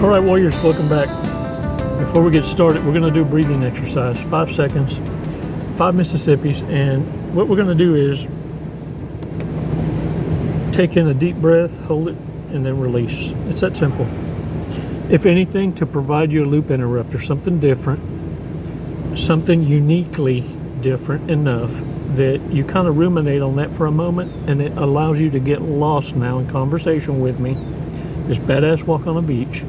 All right, warriors, welcome back. Before we get started, we're going to do a breathing exercise, 5 seconds, 5 Mississippis, and what we're going to do is take in a deep breath, hold it, and then release. It's that simple. If anything, to provide you a loop interrupter, something different, something uniquely different enough that you kind of ruminate on that for a moment, and it allows you to get lost now in conversation with me, this badass walk on a beach,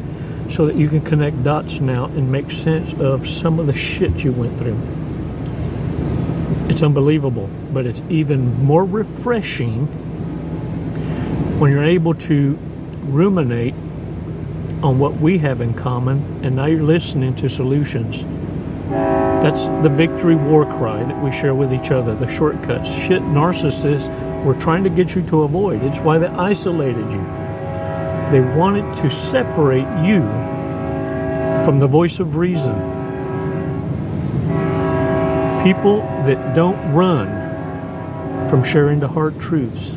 so that you can connect dots now and make sense of some of the shit you went through. It's unbelievable, but it's even more refreshing when you're able to ruminate on what we have in common, and now you're listening to solutions. That's the victory war cry that we share with each other, the shortcuts. Shit narcissists were trying to get you to avoid. It's why they isolated you. They wanted to separate you from the voice of reason. People that don't run from sharing the hard truths.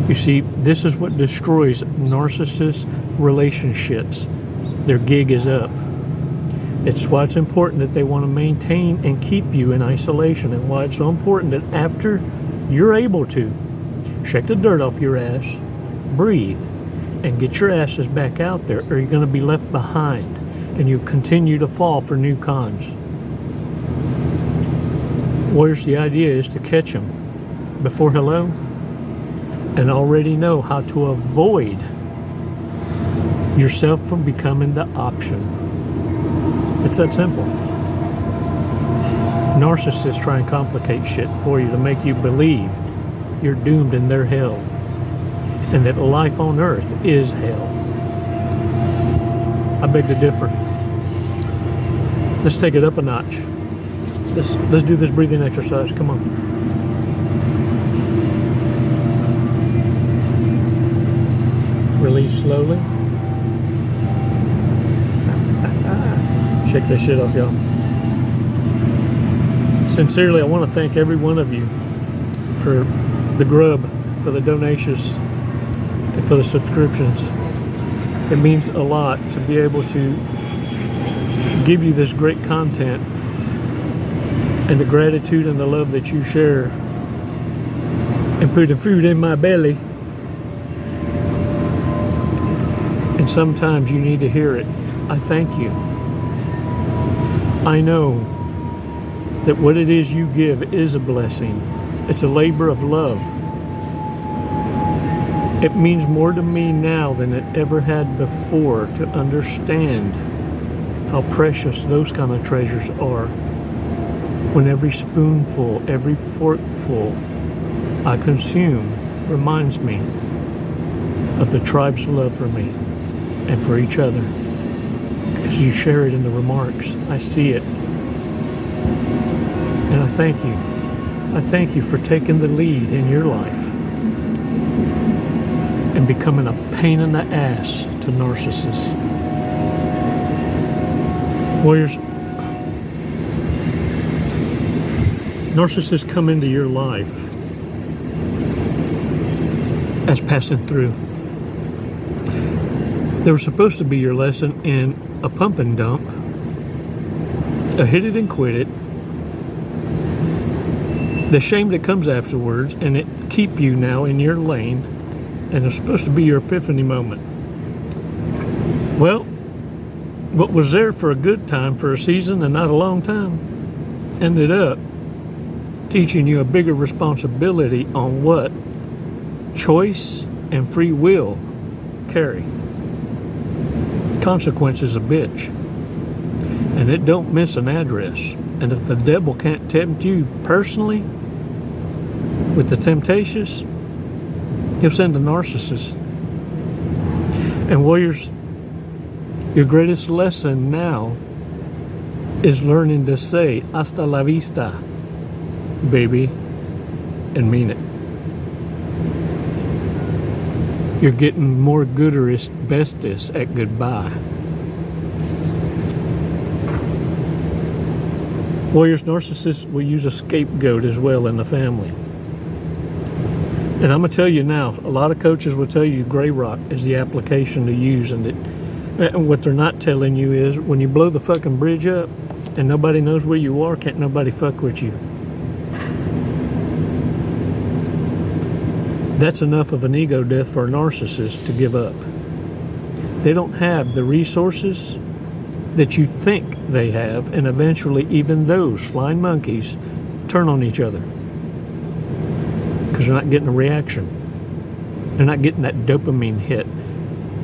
You see, this is what destroys narcissist relationships. Their gig is up. It's why it's important that they want to maintain and keep you in isolation, and why it's so important that after you're able to shake the dirt off your ass, breathe, and get your asses back out there, or you're going to be left behind and you continue to fall for new cons. Warriors, the idea is to catch them before hello and already know how to avoid yourself from becoming the option. It's that simple. Narcissists try and complicate shit for you to make you believe you're doomed in their hell, and that life on earth is hell. I beg to differ. Let's take it up a notch. Let's do this breathing exercise. Come on. Release slowly. Shake that shit off, y'all. Sincerely, I want to thank every one of you for the grub, for the donations, and for the subscriptions. It means a lot to be able to give you this great content, and the gratitude and the love that you share and put the food in my belly. And sometimes you need to hear it. I thank you. I know that what it is you give is a blessing. It's a labor of love. It means more to me now than it ever had before to understand how precious those kind of treasures are. When every spoonful, every forkful I consume reminds me of the tribe's love for me and for each other. Because you share it in the remarks. I see it. And I thank you. I thank you for taking the lead in your life and becoming a pain in the ass to narcissists. Warriors, narcissists come into your life as passing through. They were supposed to be your lesson in a pump and dump, a hit it and quit it, the shame that comes afterwards, and it keep you now in your lane, and it's supposed to be your epiphany moment. Well, what was there for a good time, for a season and not a long time, ended up teaching you a bigger responsibility on what choice and free will carry. Consequence is a bitch, and it don't miss an address. And if the devil can't tempt you personally with the temptations, he'll send a narcissist. And warriors, your greatest lesson now is learning to say hasta la vista, baby, and mean it. You're getting more goodest, bestest at goodbye. Warriors, narcissists will use a scapegoat as well in the family. And I'm going to tell you now, a lot of coaches will tell you gray rock is the application to use, and what they're not telling you is when you blow the fucking bridge up and nobody knows where you are, can't nobody fuck with you. That's enough of an ego death for a narcissist to give up. They don't have the resources that you think they have, and eventually even those flying monkeys turn on each other because they're not getting a reaction. They're not getting that dopamine hit.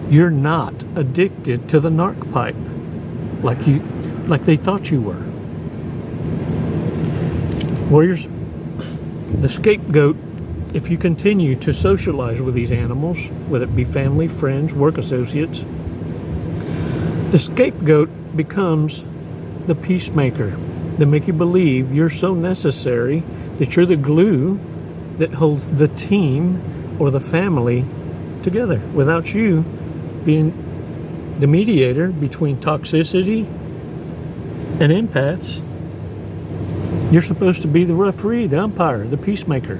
You're not addicted to the narc pipe like they thought you were. Warriors, the scapegoat, if you continue to socialize with these animals, whether it be family, friends, work associates, the scapegoat becomes the peacemaker. They make you believe you're so necessary that you're the glue that holds the team or the family together. Without you being the mediator between toxicity and empaths, you're supposed to be the referee, the umpire, the peacemaker.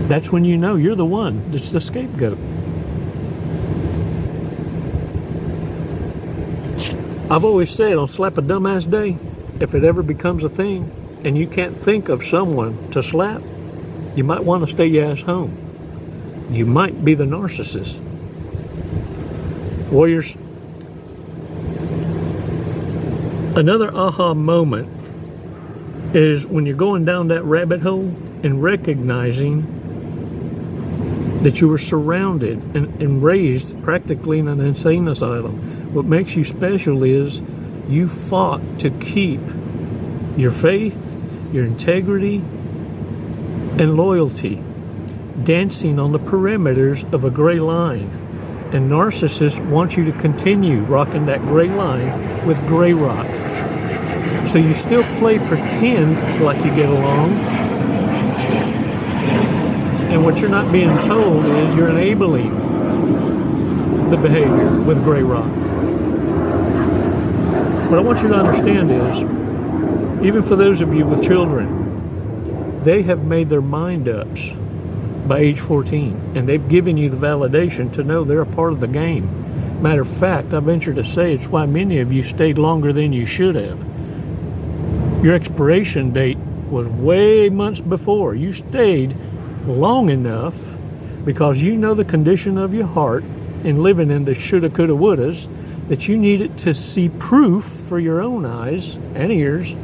That's when you know you're the one that's the scapegoat. I've always said on Slap a Dumbass Day, if it ever becomes a thing and you can't think of someone to slap, you might want to stay your ass home. You might be the narcissist. Warriors, another aha moment is when you're going down that rabbit hole and recognizing that you were surrounded and raised practically in an insane asylum. What makes you special is you fought to keep your faith, your integrity, and loyalty, dancing on the perimeters of a gray line. And narcissists want you to continue rocking that gray line with gray rock. So you still play pretend like you get along. And what you're not being told is you're enabling the behavior with gray rock. What I want you to understand is, even for those of you with children, they have made their mind ups by age 14, and they've given you the validation to know they're a part of the game. Matter of fact, I venture to say it's why many of you stayed longer than you should have. Your expiration date was way months before. You stayed long enough because you know the condition of your heart in living in the shoulda, coulda, wouldas, that you needed to see proof for your own eyes and ears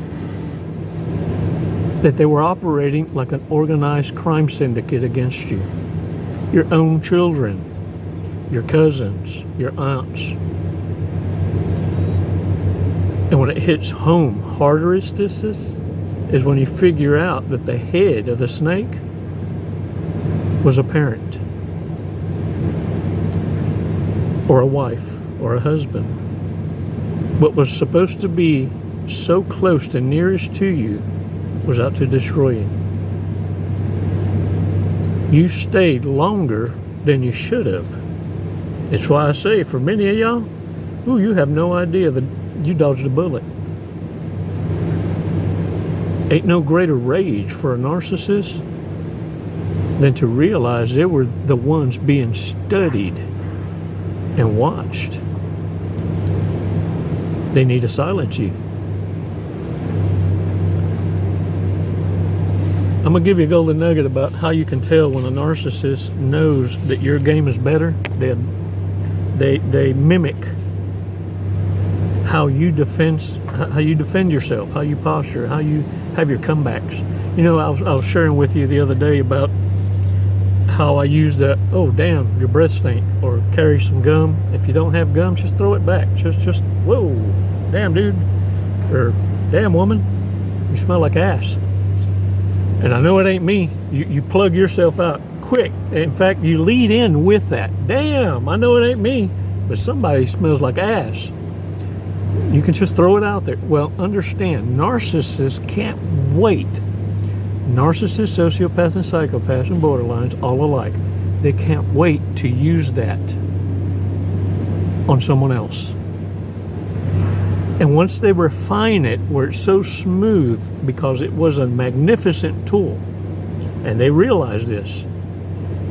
that they were operating like an organized crime syndicate against you. Your own children, your cousins, your aunts. And when it hits home hardest is when you figure out that the head of the snake was a parent, or a wife, or a husband. What was supposed to be so close to nearest to you was out to destroy you. You stayed longer than you should have. It's why I say, for many of y'all, you have no idea that you dodged a bullet. Ain't no greater rage for a narcissist than to realize they were the ones being studied and watched. They need to silence you. I'm going to give you a golden nugget about how you can tell when a narcissist knows that your game is better. They mimic how you defend yourself, how you posture, how you have your comebacks. You know, I was sharing with you the other day about how I use the, oh damn, your breath stink, or carry some gum. If you don't have gum, just throw it back. Just whoa, damn dude, or damn woman, you smell like ass. And I know it ain't me. You plug yourself out quick. In fact, you lead in with that. Damn, I know it ain't me, but somebody smells like ass. You can just throw it out there. Well, understand, narcissists can't wait. Narcissists, sociopaths, and psychopaths, and borderlines, all alike, they can't wait to use that on someone else. And once they refine it where it's so smooth, because it was a magnificent tool, And they realize this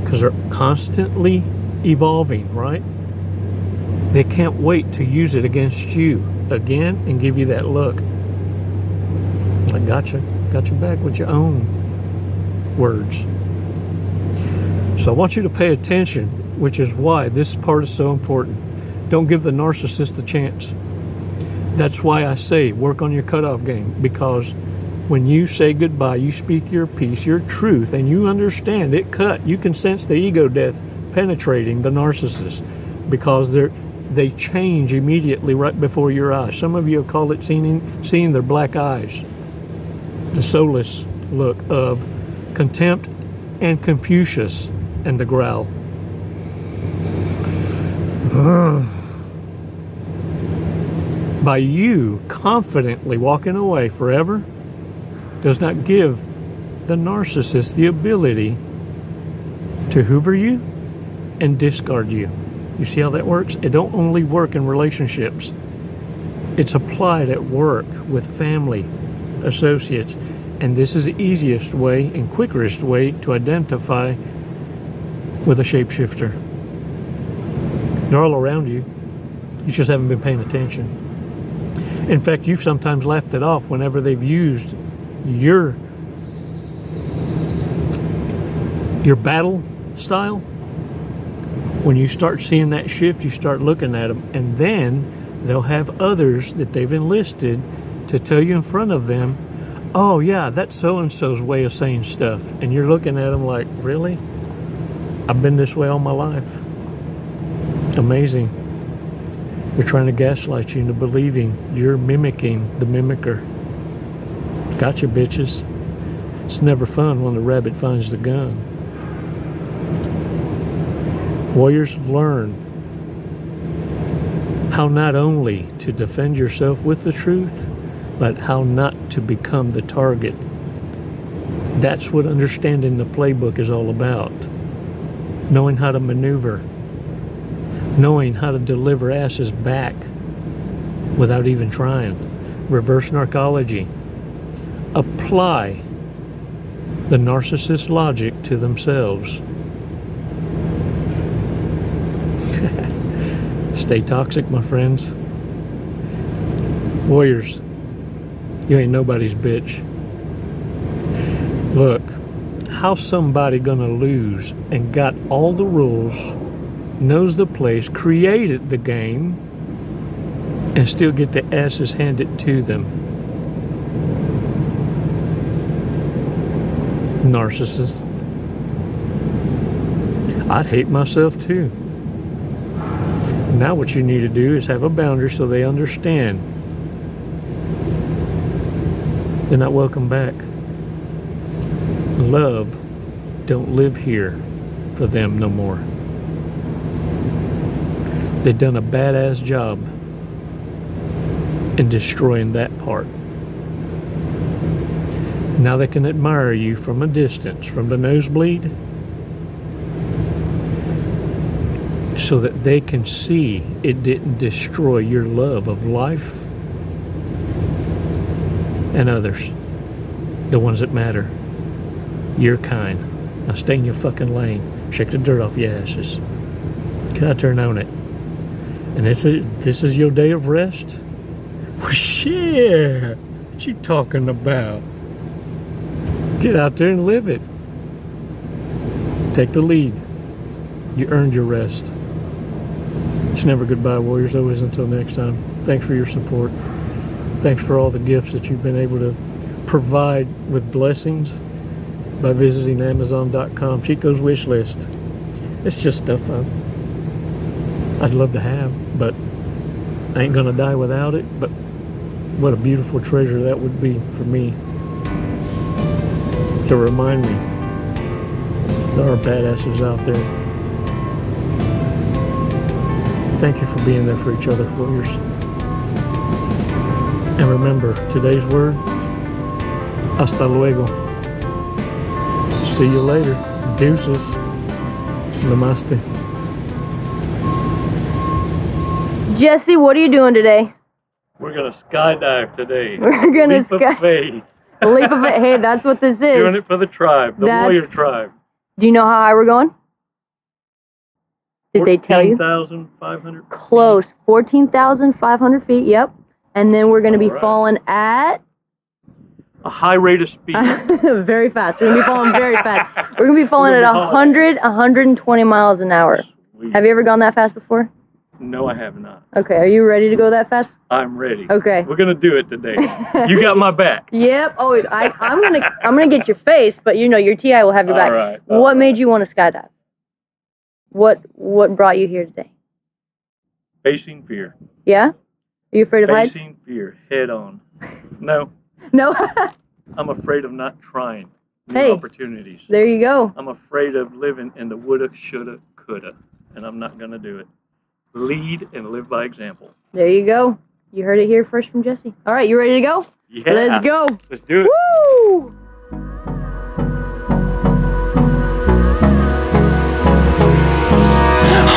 because they're constantly evolving, right? They can't wait to use it against you again and give you that look. I got you back with your own words. So I want you to pay attention, which is why this part is so important. Don't give the narcissist a chance. That's why I say work on your cutoff game, because when you say goodbye, you speak your piece, your truth, and you understand it cut. You can sense the ego death penetrating the narcissist because they change immediately right before your eyes. Some of you have called it seeing their black eyes. The soulless look of contempt and Confucius and the growl. By you confidently walking away forever does not give the narcissist the ability to hoover you and discard you. You see how that works? It don't only work in relationships. It's applied at work with family, associates, and this is the easiest way and quickest way to identify with a shapeshifter. They're all around you. You just haven't been paying attention. In fact, you've sometimes laughed it off whenever they've used your battle style. When you start seeing that shift, you start looking at them, and then they'll have others that they've enlisted to tell you in front of them, oh yeah, that's so-and-so's way of saying stuff. And you're looking at them like, really? I've been this way all my life. Amazing. They're trying to gaslight you into believing you're mimicking the mimicker. Gotcha, bitches. It's never fun when the rabbit finds the gun. Warriors, learn how not only to defend yourself with the truth, but how not to become the target. That's what understanding the playbook is all about. Knowing how to maneuver. Knowing how to deliver asses back without even trying. Reverse narcology. Apply the narcissist logic to themselves. Stay toxic, my friends. Warriors, you ain't nobody's bitch. Look, how's somebody gonna lose and got all the rules, knows the place, created the game, and still get the asses handed to them? Narcissists. I'd hate myself too. Now what you need to do is have a boundary so they understand they're not welcome back. Love don't live here for them no more. They've done a badass job in destroying that part. Now they can admire you from a distance, from the nosebleed, so that they can see it didn't destroy your love of life and others, the ones that matter, your kind. Now stay in your fucking lane. Shake the dirt off your asses. Get out there and own it. And if this is your day of rest, well, shit, what you talking about? Get out there and live it. Take the lead. You earned your rest. It's never goodbye, warriors. Always until next time. Thanks for your support. Thanks for all the gifts that you've been able to provide with blessings by visiting Amazon.com. Chico's wish list. It's just stuff I'd love to have, but I ain't gonna die without it. But what a beautiful treasure that would be for me, to remind me there are badasses out there. Thank you for being there for each other, warriors. And remember, today's word, hasta luego. See you later. Deuces. Namaste. Jesse, what are you doing today? We're going to skydive today. We're gonna Leap of faith. A leap of faith. Hey, that's what this is. Doing it for the tribe, the warrior tribe. Do you know how high we're going? Did they tell you? 14,500 feet. Close. 14,500 feet, yep. And then we're going to be falling at... a high rate of speed. Very fast. We're going to be falling very fast. We're going to be falling at 120 miles an hour. Sweet. Have you ever gone that fast before? No, I have not. Okay, are you ready to go that fast? I'm ready. Okay. We're gonna do it today. You got my back. Yep. Oh, I'm gonna get your face, but you know your TI will have your back. All right. What made you want to skydive? What brought you here today? Facing fear. Yeah? Are you afraid of heights? Facing fear head on. No. No. I'm afraid of not trying new Hey. opportunities. There you go. I'm afraid of living in the woulda, shoulda, coulda, and I'm not gonna do it. Lead and live by example. There you go. You heard it here first from Jesse. All right, you ready to go? Yeah. Let's go. Let's do it. Woo!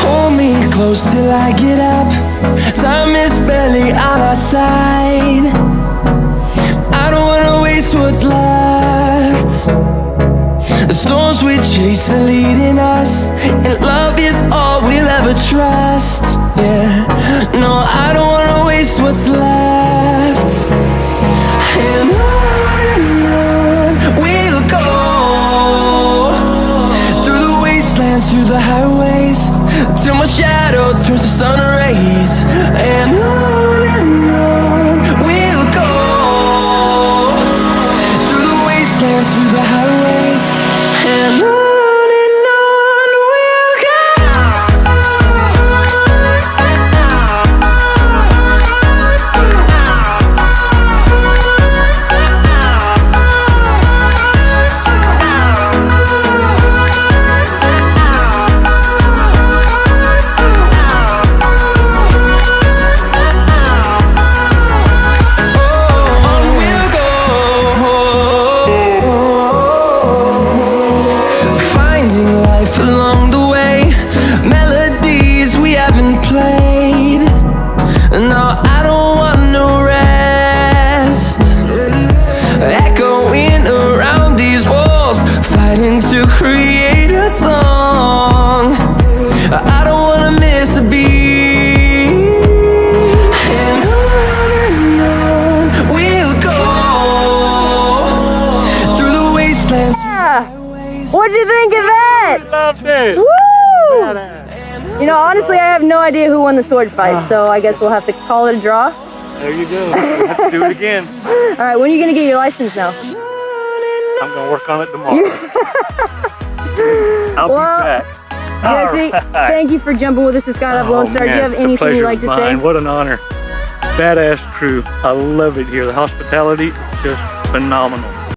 Hold me close till I get up. Time is barely on our side. I don't wanna waste what's left. The storms we chase are leading us, and love is all we'll ever trust. Yeah, no, I don't wanna waste what's left. And on we'll go, through the wastelands, through the highways, till my shadow turns to sun rays. And on we'll go, through the wastelands, through the highways, and on we'll go. No, I don't want no rest. Echoing around these walls, fighting to create a song. I don't wanna miss a beat. And on we'll go, through the wastelands. What'd you think of that? Loved it. Woo! You know, honestly, I have no idea who won the sword fight, so I guess we'll have to call it a draw. There you go. We'll have to do it again. All right, when are you going to get your license now? I'm going to work on it tomorrow. I'll be back. Jesse, thank you for jumping with us at Skydive Lone Star. Do you have anything you'd like to say? What an honor. Badass crew. I love it here. The hospitality is just phenomenal.